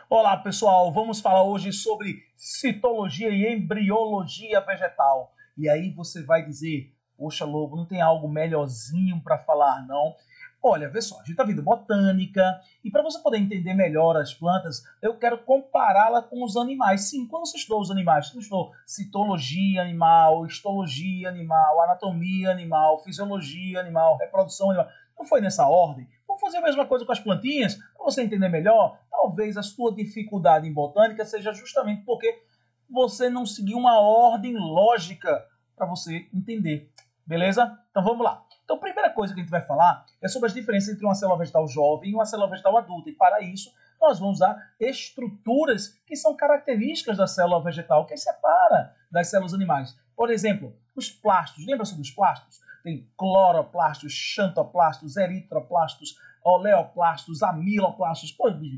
Olá, pessoal. Vamos falar hoje sobre citologia e embriologia vegetal. E aí você vai dizer, poxa, Lobo, não tem algo melhorzinho para falar, não? Olha, vê só, a gente está vendo botânica, e para você poder entender melhor as plantas, eu quero compará-la com os animais. Sim, quando você estudou os animais, você estudou citologia animal, histologia animal, anatomia animal, fisiologia animal, reprodução animal. Não foi nessa ordem? Vamos fazer a mesma coisa com as plantinhas, para você entender melhor. Talvez a sua dificuldade em botânica seja justamente porque você não seguiu uma ordem lógica para você entender. Beleza? Então vamos lá. Então a primeira coisa que a gente vai falar é sobre as diferenças entre uma célula vegetal jovem e uma célula vegetal adulta. E para isso, nós vamos usar estruturas que são características da célula vegetal, que separa das células animais. Por exemplo, os plastos. Lembra-se dos plastos? Tem cloroplastos, xantoplastos, eritroplastos, oleoplastos, amiloplastos.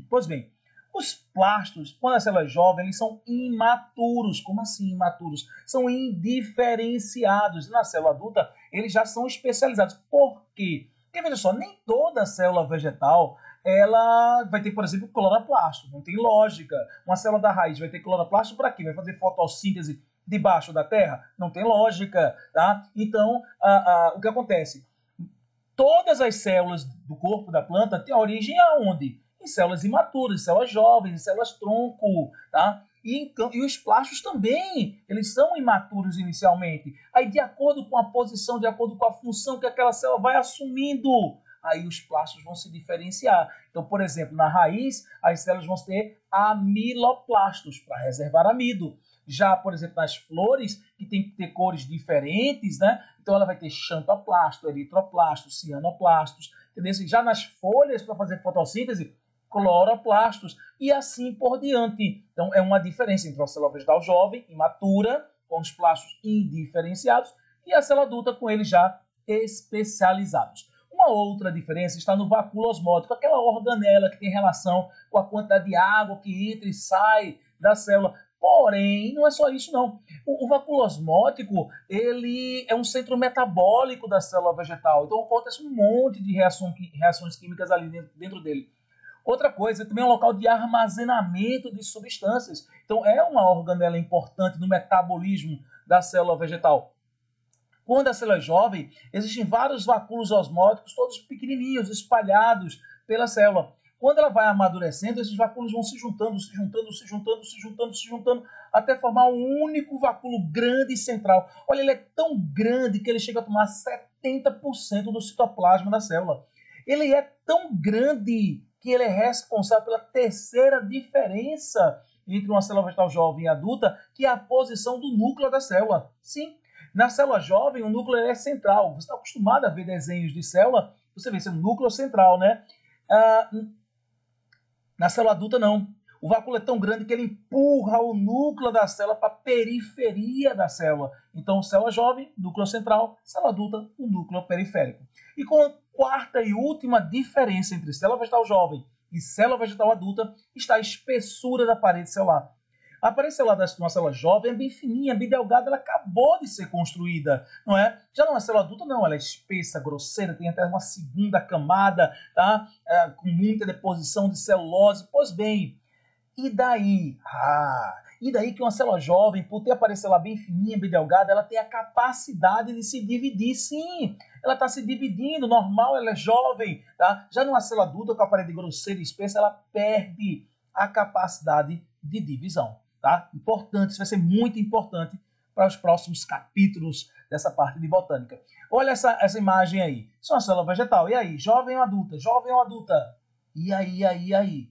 Pois bem, os plastos, quando a célula é jovem, eles são imaturos. Como assim imaturos? São indiferenciados. Na célula adulta, eles já são especializados. Por quê? Porque, veja só, nem toda célula vegetal ela vai ter, por exemplo, cloroplasto. Não tem lógica. Uma célula da raiz vai ter cloroplasto para quê? Vai fazer fotossíntese debaixo da terra? Não tem lógica, tá? Então, o que acontece? Todas as células do corpo da planta têm origem aonde? Em células imaturas, em células jovens, em células tronco, tá? E os plastos também, eles são imaturos inicialmente. Aí, de acordo com a posição, de acordo com a função que aquela célula vai assumindo, aí os plastos vão se diferenciar. Então, por exemplo, na raiz, as células vão ter amiloplastos, para reservar amido. Já, por exemplo, nas flores, que tem que ter cores diferentes, né? Então ela vai ter xantoplasto, eritroplasto, cianoplastos, entendeu? Já nas folhas, para fazer fotossíntese, cloroplastos, e assim por diante. Então é uma diferença entre uma célula vegetal jovem, imatura, com os plastos indiferenciados, e a célula adulta com eles já especializados. Uma outra diferença está no vacúolo osmótico, aquela organela que tem relação com a quantidade de água que entra e sai da célula. Porém, não é só isso, não. O vacúolo osmótico, ele é um centro metabólico da célula vegetal. Então, acontece um monte de reações químicas ali dentro dele. Outra coisa, também é um local de armazenamento de substâncias. Então, é uma organela importante no metabolismo da célula vegetal. Quando a célula é jovem, existem vários vacúolos osmóticos, todos pequenininhos, espalhados pela célula. Quando ela vai amadurecendo, esses vacúolos vão se juntando, se juntando, se juntando, se juntando, se juntando, até formar um único vacúolo grande e central. Olha, ele é tão grande que ele chega a tomar 70% do citoplasma da célula. Ele é tão grande que ele é responsável pela terceira diferença entre uma célula vegetal jovem e adulta, que é a posição do núcleo da célula. Sim, na célula jovem, o núcleo é central. Você está acostumado a ver desenhos de célula, você vê esse núcleo central, né? Na célula adulta, não. O vacúolo é tão grande que ele empurra o núcleo da célula para a periferia da célula. Então, célula jovem, núcleo central; célula adulta, o núcleo periférico. E com a quarta e última diferença entre célula vegetal jovem e célula vegetal adulta está a espessura da parede celular. A parede celular de uma célula jovem é bem fininha, bem delgada, ela acabou de ser construída, não é? Já numa célula adulta, não, ela é espessa, grosseira, tem até uma segunda camada, tá? Com muita deposição de celulose. Pois bem, e daí? E daí que uma célula jovem, por ter a parede celular bem fininha, bem delgada, ela tem a capacidade de se dividir. Sim, ela está se dividindo, normal, ela é jovem, tá? Já numa célula adulta, com a parede grosseira e espessa, ela perde a capacidade de divisão. Tá? Importante, isso vai ser muito importante para os próximos capítulos dessa parte de botânica. Olha essa imagem aí. Isso é uma célula vegetal. E aí? Jovem ou adulta? Jovem ou adulta? E aí?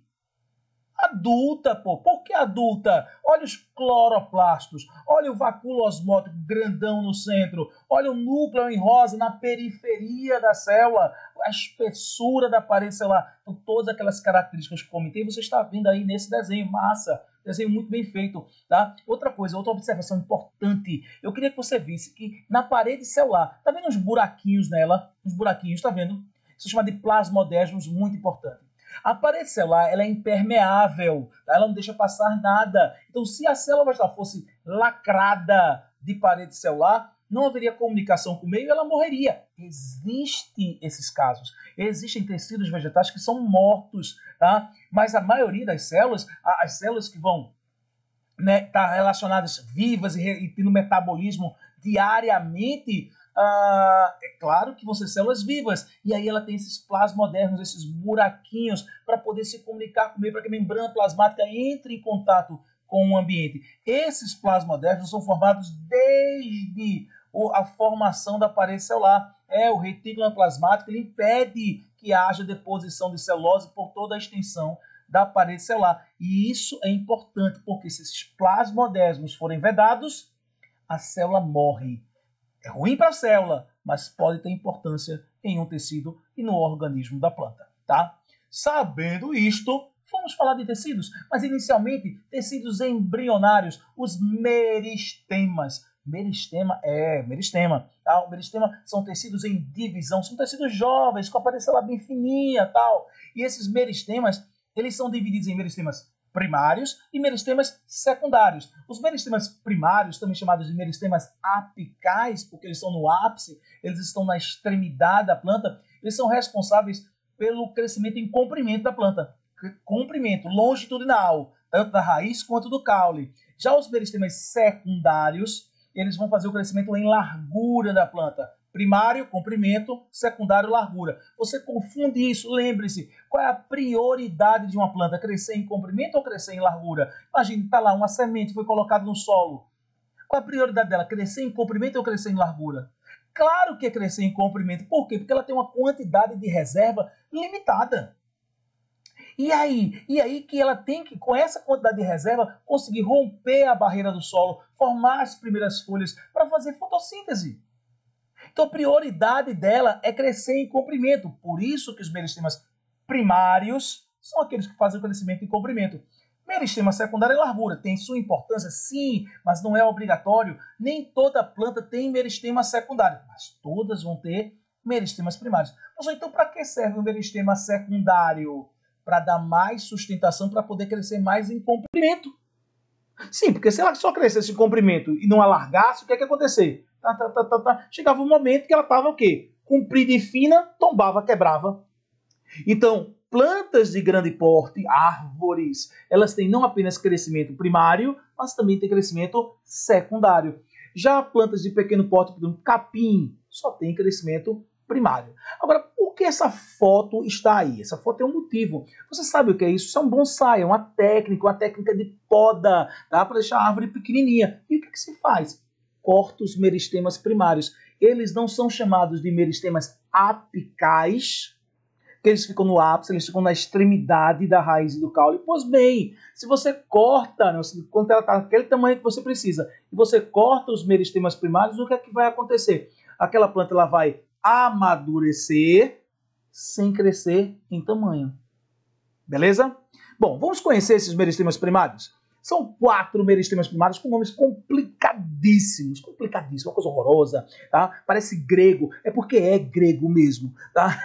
Adulta, pô. Por que adulta? Olha os cloroplastos. Olha o vacúolo osmótico grandão no centro. Olha o núcleo em rosa na periferia da célula. A espessura da parede celular. Então, todas aquelas características que comentei, você está vendo aí nesse desenho. Massa. Desenho muito bem feito, tá? Outra coisa, outra observação importante. Eu queria que você visse que na parede celular, tá vendo uns buraquinhos nela? Uns buraquinhos, tá vendo? Isso chama de plasmodesmos, muito importante. A parede celular, ela é impermeável, tá? Ela não deixa passar nada. Então, se a célula vegetal fosse lacrada de parede celular, não haveria comunicação com o meio e ela morreria. Existem esses casos. Existem tecidos vegetais que são mortos, tá? Mas a maioria das células, as células que vão, né, estar relacionadas vivas e tendo metabolismo diariamente, é claro que vão ser células vivas. E aí ela tem esses plasmodermos, esses buraquinhos para poder se comunicar com o meio, para que a membrana plasmática entre em contato com o ambiente. Esses plasmodermos são formados desde a formação da parede celular. O retículo plasmático ele impede que haja deposição de celulose por toda a extensão da parede celular. E isso é importante, porque se esses plasmodermos forem vedados, a célula morre. É ruim para a célula, mas pode ter importância em um tecido e no organismo da planta, tá? Sabendo isto, vamos falar de tecidos, mas inicialmente tecidos embrionários, os meristemas. Meristema, tá? O meristema são tecidos em divisão, são tecidos jovens, com a parede celular bem fininha, tal. E esses meristemas, eles são divididos em meristemas primários e meristemas secundários. Os meristemas primários, também chamados de meristemas apicais, porque eles estão no ápice, eles estão na extremidade da planta, eles são responsáveis pelo crescimento em comprimento da planta. Comprimento longitudinal, tanto da raiz quanto do caule. Já os meristemas secundários, eles vão fazer o crescimento em largura da planta. Primário, comprimento, secundário, largura. Você confunde isso, lembre-se, qual é a prioridade de uma planta? Crescer em comprimento ou crescer em largura? Imagine, está lá, uma semente foi colocada no solo. Qual é a prioridade dela? Crescer em comprimento ou crescer em largura? Claro que é crescer em comprimento. Por quê? Porque ela tem uma quantidade de reserva limitada. E aí que ela tem que, com essa quantidade de reserva, conseguir romper a barreira do solo, formar as primeiras folhas para fazer fotossíntese. Então, a prioridade dela é crescer em comprimento. Por isso que os meristemas primários são aqueles que fazem o crescimento em comprimento. Meristema secundário é largura. Tem sua importância? Sim, mas não é obrigatório. Nem toda planta tem meristema secundário, mas todas vão ter meristemas primários. Então, para que serve o meristema secundário? Para dar mais sustentação, para poder crescer mais em comprimento. Sim, porque se ela só crescesse em comprimento e não alargasse, o que é que ia acontecer? Chegava um momento que ela estava o quê? Comprida e fina, tombava, quebrava. Então, plantas de grande porte, árvores, elas têm não apenas crescimento primário, mas também têm crescimento secundário. Já plantas de pequeno porte, por exemplo, capim, só tem crescimento primário. Agora, por que essa foto está aí? Essa foto tem um motivo. Você sabe o que é isso? Isso é um bonsai, é uma técnica de poda, tá? Para deixar a árvore pequenininha. E o que se faz? Corta os meristemas primários. Eles não são chamados de meristemas apicais, que eles ficam no ápice, eles ficam na extremidade da raiz e do caule. Pois bem, se você corta, né, quando ela está naquele tamanho que você precisa, e você corta os meristemas primários, o que é que vai acontecer? Aquela planta ela vai amadurecer sem crescer em tamanho. Beleza? Bom, vamos conhecer esses meristemas primários? São 4 meristemas primários com nomes complicadíssimos. Complicadíssimo, uma coisa horrorosa, tá? Parece grego, é porque é grego mesmo, tá?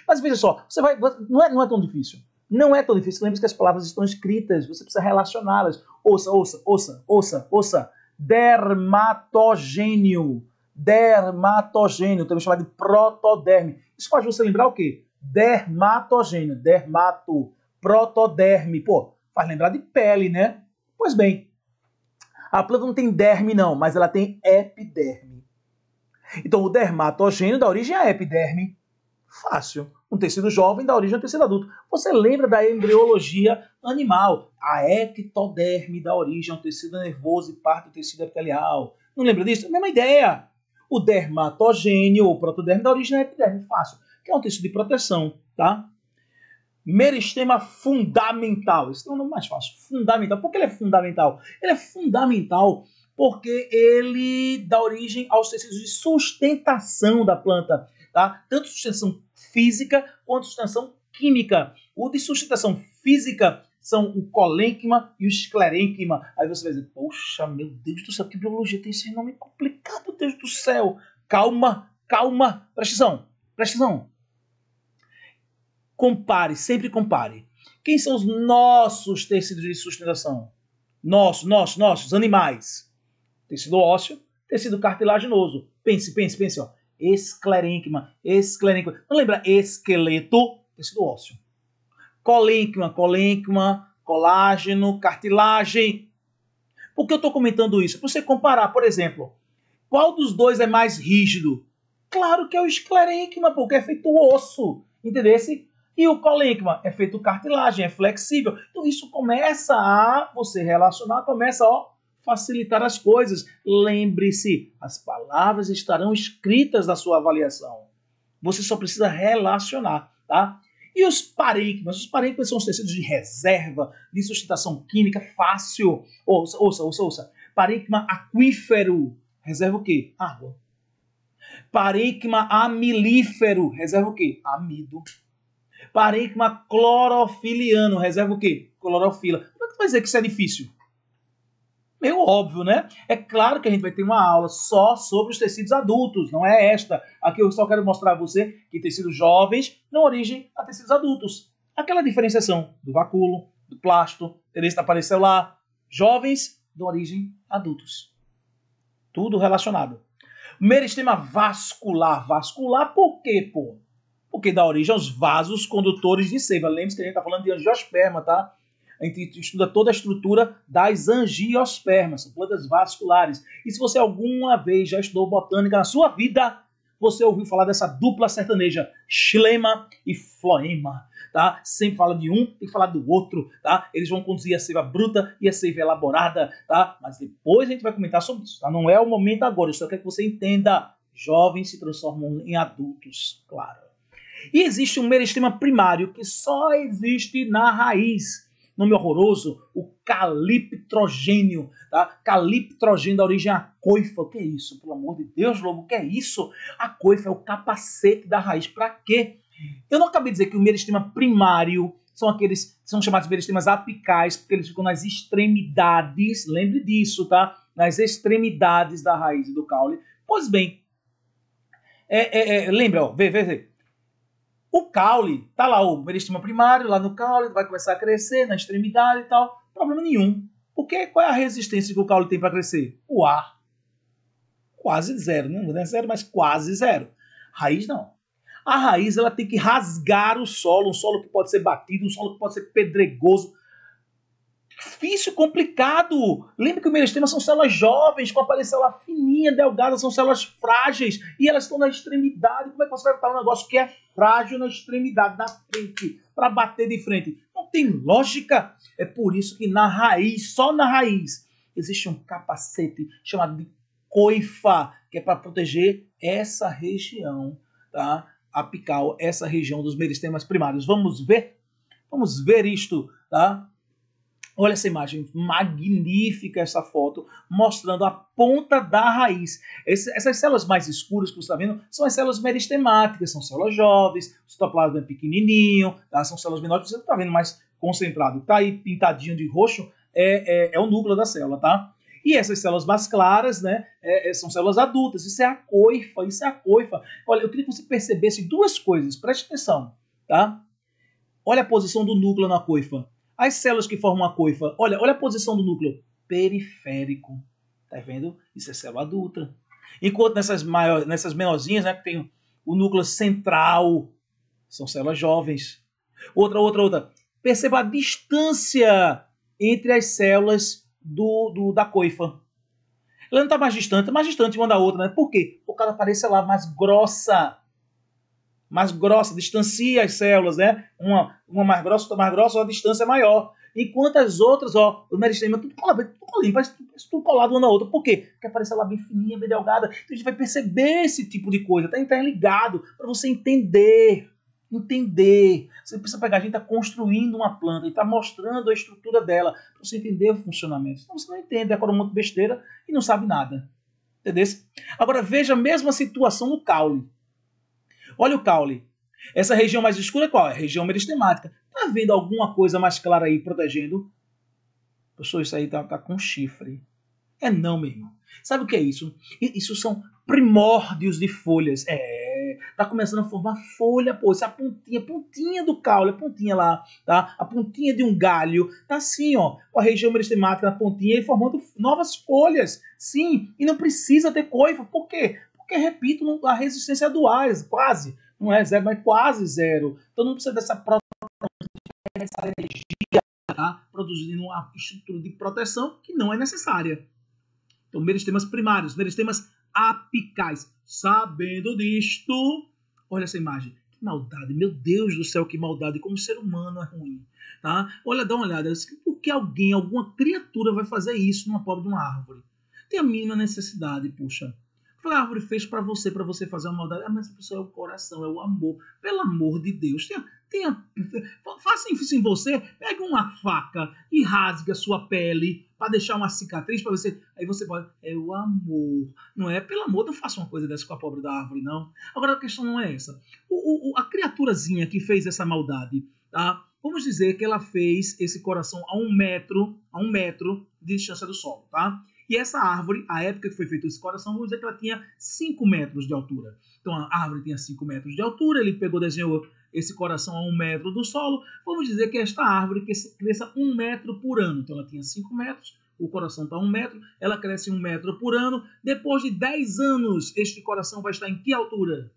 Mas veja só, você vai, não é tão difícil. Não é tão difícil. Lembre-se que as palavras estão escritas, você precisa relacioná-las. Ouça. Dermatogênio. Dermatogênio, também chamado de protoderme. Isso faz você lembrar o quê? Dermatogênio, protoderme. Pô, faz lembrar de pele, né? Pois bem, a planta não tem derme não, mas ela tem epiderme. Então o dermatogênio dá origem à epiderme. Fácil. Um tecido jovem dá origem ao tecido adulto. Você lembra da embriologia animal? A ectoderme dá origem ao tecido nervoso e parte do tecido epitelial. Não lembra disso? A mesma ideia. O dermatogênio ou protoderme dá origem à epiderme. Fácil. Que é um tecido de proteção, tá? Meristema fundamental. Esse é o nome mais fácil. Fundamental. Por que ele é fundamental? Ele é fundamental porque ele dá origem aos tecidos de sustentação da planta, tá? Tanto sustentação física quanto sustentação química. O de sustentação física são o colênquima e o esclerênquima. Aí você vai dizer, poxa, meu Deus do céu, que biologia tem esse nome complicado, Deus do céu. Calma. Presta atenção. Compare, sempre compare. Quem são os nossos tecidos de sustentação? Nossos, animais. Tecido ósseo, Tecido cartilaginoso. Pense, pense, pense, ó. Esclerênquima, esclerênquima. Não lembra esqueleto? Tecido ósseo. Colênquima, colênquima, colágeno, cartilagem. Por que eu estou comentando isso? Para você comparar, por exemplo, qual dos dois é mais rígido? Claro que é o esclerênquima, porque é feito osso, entendeu? E o colênquima é feito cartilagem, é flexível. Então isso começa a você relacionar, começa a facilitar as coisas. Lembre-se, as palavras estarão escritas na sua avaliação. Você só precisa relacionar, tá? E os parênquimas? Os parênquimas são os tecidos de reserva, de sustentação química fácil. Ouça. Parênquima aquífero, reserva o quê? Água. Parênquima amilífero, reserva o quê? Amido. Parênquima clorofiliano, reserva o quê? Clorofila. Como é que tu vai dizer que isso é difícil? Meio óbvio, né? É claro que a gente vai ter uma aula só sobre os tecidos adultos, não é esta. Aqui eu só quero mostrar a você que tecidos jovens dão origem a tecidos adultos. Aquela diferenciação do vacúolo, do plasto, interesse da parede celular. Jovens dão origem a adultos. Tudo relacionado. Meristema vascular. Vascular por quê, pô? Porque dá origem aos vasos condutores de seiva. Lembre-se que a gente está falando de angiosperma, tá? A gente estuda toda a estrutura das angiospermas, são plantas vasculares. E se você alguma vez já estudou botânica na sua vida, você ouviu falar dessa dupla sertaneja, xilema e floema, tá? Sempre fala de um, tem que falar do outro, tá? Eles vão conduzir a seiva bruta e a seiva elaborada, tá? Mas depois a gente vai comentar sobre isso, tá? Não é o momento agora, eu só quero que você entenda. Jovens se transformam em adultos, claro. E existe um meristema primário que só existe na raiz. Nome horroroso, o caliptrogênio, tá? Caliptrogênio da origem à coifa. O que é isso? Pelo amor de Deus, Lobo, o que é isso? A coifa é o capacete da raiz. Para quê? Eu não acabei de dizer que o meristema primário são chamados de meristemas apicais, porque eles ficam nas extremidades, lembre disso, tá? Nas extremidades da raiz e do caule. Pois bem, lembra, ó, vê. O caule, tá lá o meristema primário, lá no caule, vai começar a crescer na extremidade e tal. Problema nenhum. Porque qual é a resistência que o caule tem para crescer? O ar. Quase zero, não é zero, mas quase zero. Raiz não. A raiz ela tem que rasgar o solo, um solo que pode ser batido, um solo que pode ser pedregoso. Difícil, complicado. Lembra que o meristema são células jovens, com a parede celular fininha, delgada, são células frágeis, e elas estão na extremidade. Como é que você vai botar um negócio que é frágil na extremidade, na frente, para bater de frente? Não tem lógica. É por isso que na raiz, só na raiz, existe um capacete chamado de coifa, que é para proteger essa região, tá? Apical, essa região dos meristemas primários. Vamos ver? Vamos ver isto, tá? Olha essa imagem, magnífica essa foto, mostrando a ponta da raiz. Essas células mais escuras que você está vendo são as células meristemáticas, são células jovens, o citoplasma é pequenininho, tá? São células menores, você está vendo mais concentrado. Está aí pintadinho de roxo, é o núcleo da célula, tá? E essas células mais claras, né, são células adultas, isso é a coifa, Olha, eu queria que você percebesse duas coisas, preste atenção, tá? Olha a posição do núcleo na coifa. As células que formam a coifa, olha a posição do núcleo periférico. Tá vendo? Isso é célula adulta. Enquanto nessas menorzinhas, né, que tem o núcleo central, são células jovens. Outra. Perceba a distância entre as células da coifa. Ela não está mais distante uma da outra, né? Por quê? Por causa da parede celular mais grossa, distancia as células, né? Uma mais grossa, outra mais grossa, a distância é maior. Enquanto as outras, ó, o meristema, tudo coladinho, parece tudo colado uma na outra. Por quê? Porque a parede celular bem fininha, bem delgada. Então a gente vai perceber esse tipo de coisa, tá interligado, para você entender. Você precisa pegar, a gente está construindo uma planta e está mostrando a estrutura dela, para você entender o funcionamento. Senão você não entende, decora um monte de besteira e não sabe nada. Entendeu? Agora veja a mesma situação no caule. Olha o caule. Essa região mais escura é qual? É a região meristemática. Tá vendo alguma coisa mais clara aí protegendo? Professor, isso aí tá com chifre. É não, meu irmão. Sabe o que é isso? Isso são primórdios de folhas. Tá começando a formar folha, pô. Essa pontinha do caule, a pontinha lá, tá? A pontinha de um galho, tá assim, ó, com a região meristemática na pontinha e formando novas folhas. Sim, e não precisa ter coifa. Por quê? Porque, repito, a resistência é dual, quase. Não é zero, mas quase zero. Então não precisa dessa energia, tá? Produzindo uma estrutura de proteção que não é necessária. Então, meristemas primários, meristemas apicais. Sabendo disto, olha essa imagem. Que maldade, meu Deus do céu, que maldade, como o ser humano é ruim. Tá? Olha, dá uma olhada. Por que alguém, alguma criatura vai fazer isso numa pobre de uma árvore? Tem a mínima necessidade, puxa. A árvore fez para você fazer uma maldade. Ah, mas isso é o coração, é o amor. Pelo amor de Deus, faça isso em você. Pega uma faca e rasgue a sua pele para deixar uma cicatriz para você. Aí você pode. É o amor. Não é? Pelo amor, não faça uma coisa dessa com a pobre da árvore, não. Agora a questão não é essa. A criaturazinha que fez essa maldade, tá? Vamos dizer que ela fez esse coração a um metro de distância do solo, tá? E essa árvore, a época que foi feito esse coração, vamos dizer que ela tinha 5 metros de altura. Então a árvore tinha 5 metros de altura, ele pegou, desenhou esse coração a 1 metro do solo. Vamos dizer que esta árvore cresça 1 metro por ano. Então ela tinha 5 metros, o coração está a 1 metro, ela cresce 1 metro por ano. Depois de 10 anos, este coração vai estar em que altura?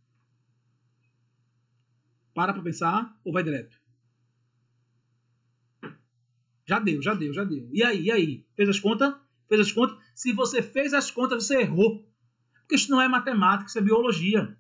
Para pensar ou vai direto? Já deu. E aí? Fez as contas? Se você fez as contas, você errou. Porque isso não é matemática, isso é biologia.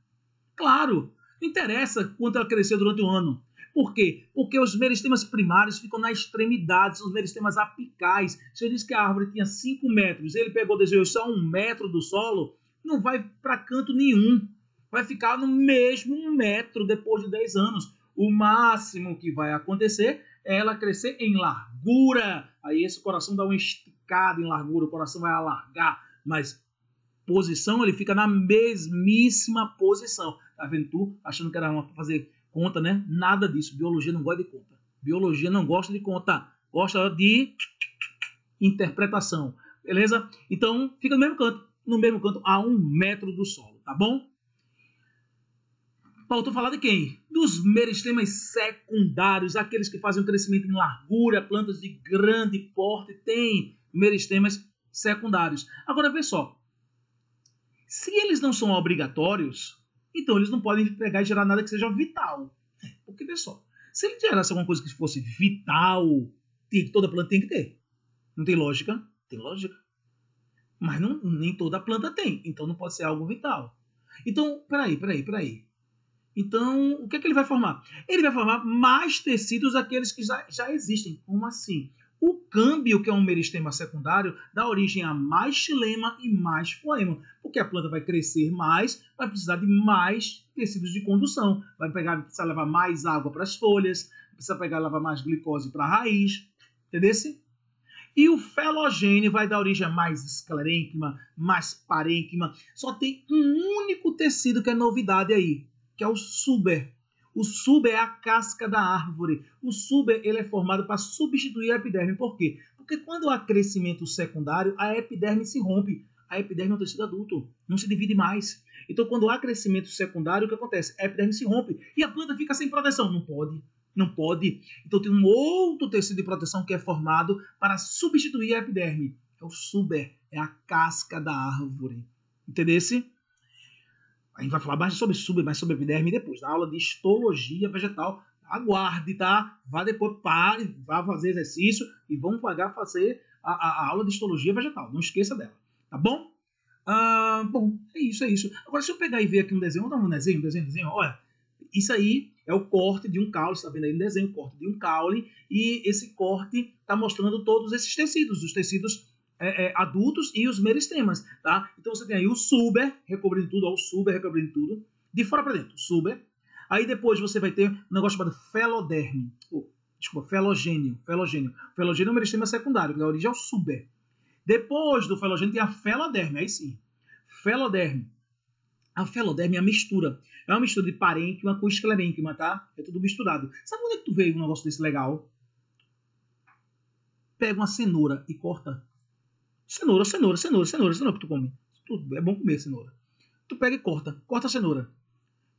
Claro, não interessa quanto ela cresceu durante o ano. Por quê? Porque os meristemas primários ficam na extremidade, são os meristemas apicais. Se eu disse que a árvore tinha 5 metros, ele pegou, desenhou só 1 metro do solo, não vai para canto nenhum. Vai ficar no mesmo 1 metro depois de 10 anos. O máximo que vai acontecer é ela crescer em largura. Aí esse coração dá uma esticada em largura, o coração vai alargar, mas posição ele fica na mesmíssima posição. Tá vendo tu? Achando que era uma pra fazer conta, né? Nada disso. Biologia não gosta de conta. Biologia não gosta de conta. Gosta de interpretação. Beleza? Então, fica no mesmo canto a 1 metro do solo, tá bom? Faltou falar de quem? Dos meristemas secundários, aqueles que fazem o crescimento em largura, plantas de grande porte, tem meristemas secundários. Agora, vê só. Se eles não são obrigatórios, então eles não podem pegar e gerar nada que seja vital. Porque, vê só, se ele gerasse alguma coisa que fosse vital, toda planta tem que ter. Não tem lógica? Tem lógica. Mas nem toda planta tem, então não pode ser algo vital. Então, peraí. Então, o que é que ele vai formar? Ele vai formar mais tecidos daqueles que já existem. Como assim? O câmbio, que é um meristema secundário, dá origem a mais xilema e mais floema, porque a planta vai crescer mais, vai precisar de mais tecidos de condução, vai precisar levar mais água para as folhas, precisa levar mais glicose para a raiz, entendeu? E o felogênio vai dar origem a mais esclerênquima, mais parênquima. Só tem um único tecido que é novidade aí, que é o suber. O suber é a casca da árvore. O suber ele é formado para substituir a epiderme. Por quê? Porque quando há crescimento secundário, a epiderme se rompe. A epiderme é um tecido adulto, não se divide mais. Então, quando há crescimento secundário, o que acontece? A epiderme se rompe e a planta fica sem proteção. Não pode. Então, tem um outro tecido de proteção que é formado para substituir a epiderme. É o suber, é a casca da árvore. Entendesse? A gente vai falar mais sobre suber, mais sobre epiderme depois, na aula de histologia vegetal. Aguarde, tá? Vá depois, pare, vá fazer exercício e vamos pagar fazer a aula de histologia vegetal. Não esqueça dela, tá bom? Bom, é isso. Agora, se eu pegar e ver aqui um desenho, vamos dar um desenho. Olha, isso aí é o corte de um caule, você está vendo aí no desenho, o corte de um caule, e esse corte está mostrando todos esses tecidos, os tecidos adultos e os meristemas, tá? Então você tem aí o suber recobrindo tudo, de fora para dentro, suber. Aí depois você vai ter um negócio chamado feloderme, felogênio. Felogênio é um meristema secundário, que dá origem ao suber. Depois do felogênio tem a feloderme, aí sim. Feloderme. A feloderme é a mistura. É uma mistura de parênquima com esclerênquima, tá? É tudo misturado. Sabe onde é que tu veio um negócio desse legal? Pega uma cenoura e corta. Cenoura que tu come. É bom comer cenoura. Tu pega e corta a cenoura.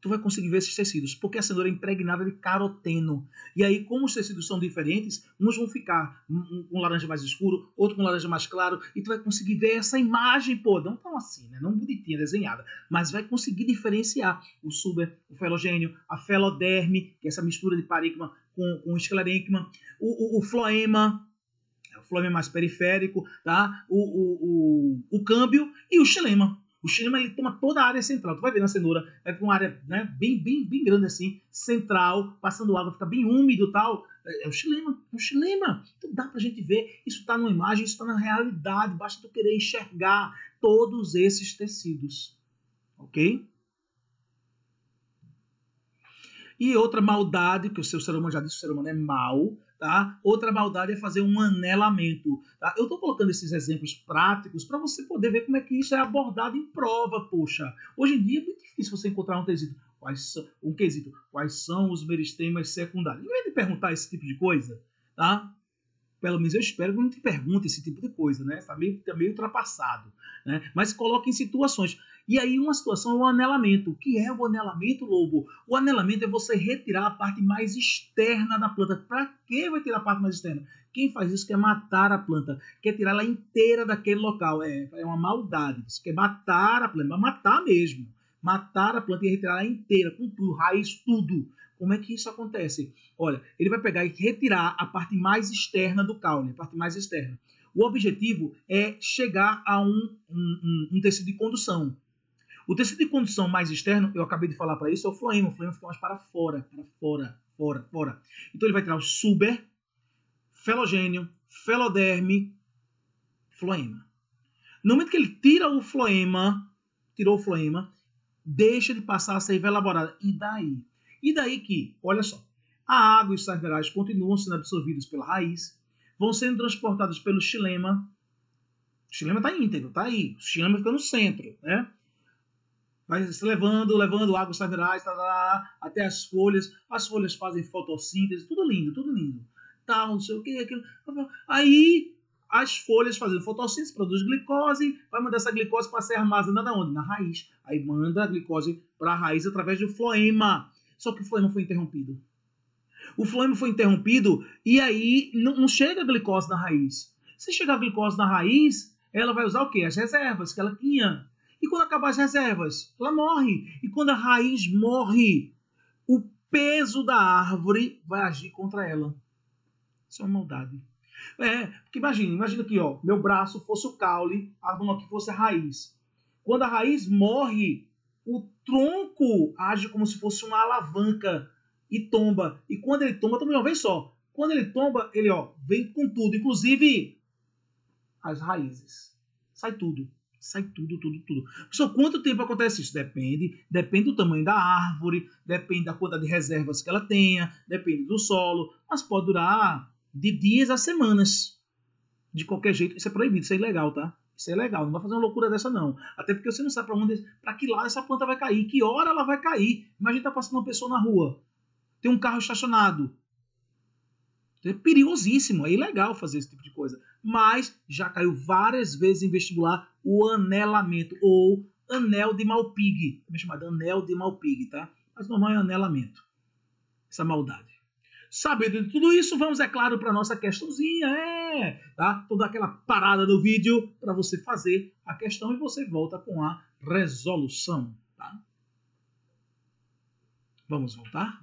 tu vai conseguir ver esses tecidos, porque a cenoura é impregnada de caroteno. E aí, como os tecidos são diferentes, uns vão ficar com laranja mais escuro, outro com laranja mais claro, e tu vai conseguir ver essa imagem, pô, não tão assim, né? Não bonitinha, desenhada, mas vai conseguir diferenciar o suber, o felogênio, a feloderme, que é essa mistura de parênquima com o esclerênquima, o floema, o floema mais periférico, tá? O câmbio e o xilema. O xilema, ele toma toda a área central. Tu vai ver na cenoura, vai para uma área, né, bem grande assim, central, passando água, fica bem úmido e tal. É o xilema, é o xilema. Então dá pra gente ver, isso está numa imagem, isso está na realidade, basta tu querer enxergar todos esses tecidos. Ok? E outra maldade, que o seu ser humano já disse, o ser humano é mau, tá? Outra maldade é fazer um anelamento, tá? Eu estou colocando esses exemplos práticos para você poder ver como é que isso é abordado em prova, poxa. Hoje em dia é muito difícil você encontrar um quesito. Quais são os meristemas secundários? Em vez de perguntar esse tipo de coisa, tá? Pelo menos eu espero que não te pergunte esse tipo de coisa, né? Tá meio ultrapassado, né? Mas coloque em situações. E aí uma situação é o anelamento. O que é o anelamento, Lobo? O anelamento é você retirar a parte mais externa da planta. Para que vai tirar a parte mais externa? Quem faz isso quer matar a planta, quer tirar ela inteira daquele local. É uma maldade. Você quer matar a planta, mas matar mesmo. Matar a planta e retirar ela inteira, com tudo, raiz, tudo. Como é que isso acontece? Olha, ele vai pegar e retirar a parte mais externa do caule, a parte mais externa. O objetivo é chegar a um tecido de condução. O tecido de condução mais externo, eu acabei de falar para isso, é o floema. O floema fica mais para fora, fora. Então ele vai tirar o suber, felogênio, feloderme, floema. No momento que ele tira o floema, tirou o floema, deixa de passar a seiva elaborada. E daí? E daí que, olha só, a água e os sais minerais continuam sendo absorvidos pela raiz, vão sendo transportados pelo xilema. O xilema está íntegro, está aí. O xilema fica no centro, né? Vai se levando água, os sais minerais, até as folhas. As folhas fazem fotossíntese, tudo lindo, tal, não sei o que, aquilo. Aí as folhas fazendo fotossíntese, produz glicose, vai mandar essa glicose para ser armazenada onde? Na raiz. Aí manda a glicose para a raiz através do floema. Só que o floema foi interrompido. O floema foi interrompido e aí não chega a glicose na raiz. Se chegar a glicose na raiz, ela vai usar o quê? As reservas que ela tinha. E quando acabar as reservas, ela morre. E quando a raiz morre, o peso da árvore vai agir contra ela. Isso é uma maldade. Porque imagina aqui, ó, meu braço fosse o caule, a mão aqui fosse a raiz. Quando a raiz morre, o tronco age como se fosse uma alavanca e tomba. E quando ele tomba de uma vez só. Quando ele tomba, ele vem com tudo, inclusive as raízes. Sai tudo. Só quanto tempo acontece isso? Depende do tamanho da árvore, depende da quantidade de reservas que ela tenha, depende do solo, mas pode durar de dias a semanas. De qualquer jeito, isso é proibido, isso é ilegal, tá? Isso é legal, não vai fazer uma loucura dessa não. Até porque você não sabe para que lado essa planta vai cair, que hora ela vai cair. Imagina tá passando uma pessoa na rua, tem um carro estacionado. É perigosíssimo, é ilegal fazer esse tipo de coisa. Mas já caiu várias vezes em vestibular o anelamento, ou anel de Malpighi. Também chamado anel de Malpighi, tá? Mas normal é anelamento. Essa maldade. Sabendo de tudo isso, vamos, é claro, para a nossa questãozinha, tá? Toda aquela parada do vídeo para você fazer a questão e você volta com a resolução, tá? Vamos voltar.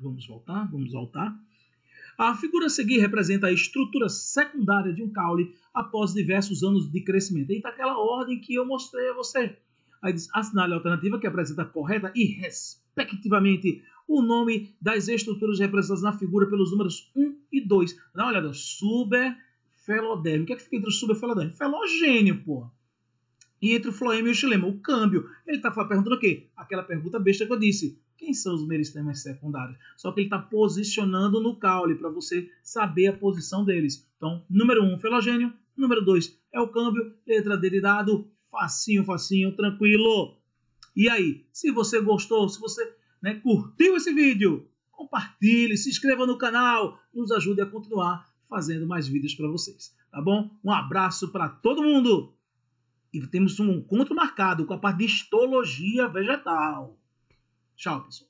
A figura a seguir representa a estrutura secundária de um caule após diversos anos de crescimento. E tá aquela ordem que eu mostrei a você. Aí diz, assinale a alternativa que apresenta correta e, respectivamente, o nome das estruturas representadas na figura pelos números 1 e 2. Dá uma olhada. Suber, feloderme. O que é que fica entre o suber e o feloderme? Felogênio, pô. E entre o floema e o xilema, o câmbio. Ele está perguntando o quê? Aquela pergunta besta que eu disse. Quem são os meristemas secundários? Só que ele está posicionando no caule para você saber a posição deles. Então, número 1, felogênio. Número 2 é o câmbio. Letra D de dado. Facinho, tranquilo. E aí, se você gostou, se você curtiu esse vídeo, compartilhe, se inscreva no canal, nos ajude a continuar fazendo mais vídeos para vocês. Tá bom? Um abraço para todo mundo. E temos um encontro marcado com a parte de histologia vegetal. Tchau, pessoal.